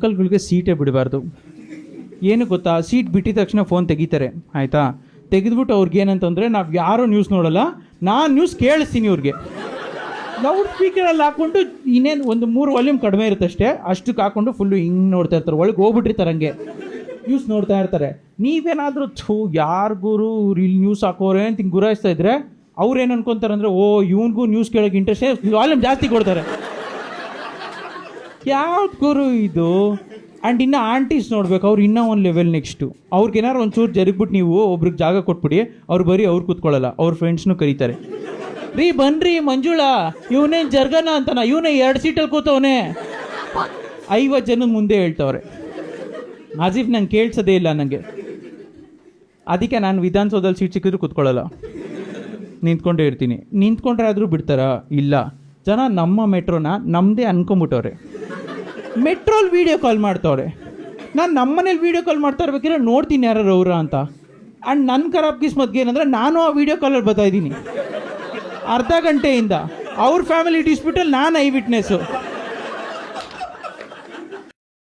ಮಕ್ಕಳುಗಳಿಗೆ ಸೀಟೇ ಬಿಡಬಾರ್ದು. ಏನು ಗೊತ್ತಾ, ಸೀಟ್ ಬಿಟ್ಟಿದ ತಕ್ಷಣ ಫೋನ್ ತೆಗಿತಾರೆ, ಆಯಿತಾ? ತೆಗೆದ್ಬಿಟ್ಟು ಅವ್ರಿಗೆ ಏನಂತಂದರೆ, ನಾವು ಯಾರೂ ನ್ಯೂಸ್ ನೋಡೋಲ್ಲ, ನಾನು ನ್ಯೂಸ್ ಕೇಳಿಸ್ತೀನಿ ಅವ್ರಿಗೆ. ಲೌಡ್ ಸ್ಪೀಕರಲ್ಲಿ ಹಾಕ್ಕೊಂಡು ಇನ್ನೇನು ಒಂದು 3 ವಾಲ್ಯೂಮ್ ಕಡಿಮೆ ಇರುತ್ತೆ ಅಷ್ಟೇ, ಅಷ್ಟಕ್ಕೆ ಹಾಕ್ಕೊಂಡು ಫುಲ್ಲು ಹಿಂಗೆ ನೋಡ್ತಾ ಇರ್ತಾರೆ, ಒಳಗೆ ಹೋಗ್ಬಿಟ್ಟಿರ್ತಾರೆ, ಹಂಗೆ ನ್ಯೂಸ್ ನೋಡ್ತಾ ಇರ್ತಾರೆ. ನೀವೇನಾದರೂ ಯಾರಿಗೂ ಇಲ್ಲಿ ನ್ಯೂಸ್ ಹಾಕೋರೆ ಅಂತ ಹಿಂಗೆ ಗುರಾಯಿಸ್ತಾ ಇದ್ರೆ ಅವ್ರೇನು ಅನ್ಕೊತಾರೆ ಅಂದರೆ, ಓ ಇವನಿಗೂ ನ್ಯೂಸ್ ಕೇಳೋಕೆ ಇಂಟ್ರೆಸ್ಟ್, ವಾಲ್ಯೂಮ್ ಜಾಸ್ತಿ ಕೊಡ್ತಾರೆ. ಯಾವ್ದು ಗುರು ಇದು? ಆ್ಯಂಡ್ ಇನ್ನು ಆಂಟೀಸ್ ನೋಡ್ಬೇಕು, ಅವ್ರು ಇನ್ನೂ ಒಂದು ಲೆವೆಲ್ ನೆಕ್ಸ್ಟು. ಅವ್ರಿಗೇನಾರು ಒಂಚೂರು ಜರುಗ್ಬಿಟ್ಟು ನೀವು ಒಬ್ರಿಗೆ ಜಾಗ ಕೊಟ್ಬಿಡಿ, ಅವ್ರು ಬರೀ ಅವ್ರು ಕೂತ್ಕೊಳ್ಳಲ್ಲ, ಅವ್ರ ಫ್ರೆಂಡ್ಸ್ನೂ ಕರೀತಾರೆ. ರೀ ಬನ್ರಿ ಮಂಜುಳಾ, ಇವನೇನು ಜರ್ಗನ ಅಂತಾನ, ಇವನೇ 2 ಸೀಟಲ್ಲಿ ಕೂತವನೇ. 50 ಜನದ ಮುಂದೆ ಹೇಳ್ತವ್ರೆ, ಆಸಿಫ್ ನಂಗೆ ಕೇಳಿಸೋದೇ ಇಲ್ಲ ನನಗೆ. ಅದಕ್ಕೆ ನಾನು ವಿಧಾನಸೌಧದಲ್ಲಿ ಸೀಟ್ ಸಿಕ್ಕಿದ್ರು ಕೂತ್ಕೊಳ್ಳಲ್ಲ, ನಿಂತ್ಕೊಂಡೇ ಇರ್ತೀನಿ. ನಿಂತ್ಕೊಂಡ್ರೆ ಆದರೂ ಬಿಡ್ತಾರಾ? ಇಲ್ಲ. ಜನ ನಮ್ಮ ಮೆಟ್ರೋನ ನಮ್ಮದೇ ಅನ್ಕೊಂಬಿಟ್ಟವ್ರೆ, ಮೆಟ್ರೋಲ್ಲಿ ವೀಡಿಯೋ ಕಾಲ್ ಮಾಡ್ತವ್ರೆ. ನಾನು ನಮ್ಮ ಮನೇಲಿ ವೀಡಿಯೋ ಕಾಲ್ ಮಾಡ್ತಾ ಇರ್ಬೇಕಿದ್ರೆ ನೋಡ್ತೀನಿ ಯಾರು ಅವ್ರ ಅಂತ. ಆ್ಯಂಡ್ ನನ್ನ ಖರಾಬ್ ಕಿಸ್ಮತ್ಗೆ ಏನಂದರೆ, ನಾನು ಆ ವೀಡಿಯೋ ಕಾಲಲ್ಲಿ ಬರ್ತಾಯಿದ್ದೀನಿ ಅರ್ಧ ಗಂಟೆಯಿಂದ. ಅವ್ರ ಫ್ಯಾಮಿಲಿ ಡಿಸ್ಪ್ಯೂಟಲ್ಲಿ ನಾನು ಐ ವಿಟ್ನೆಸ್ಸು.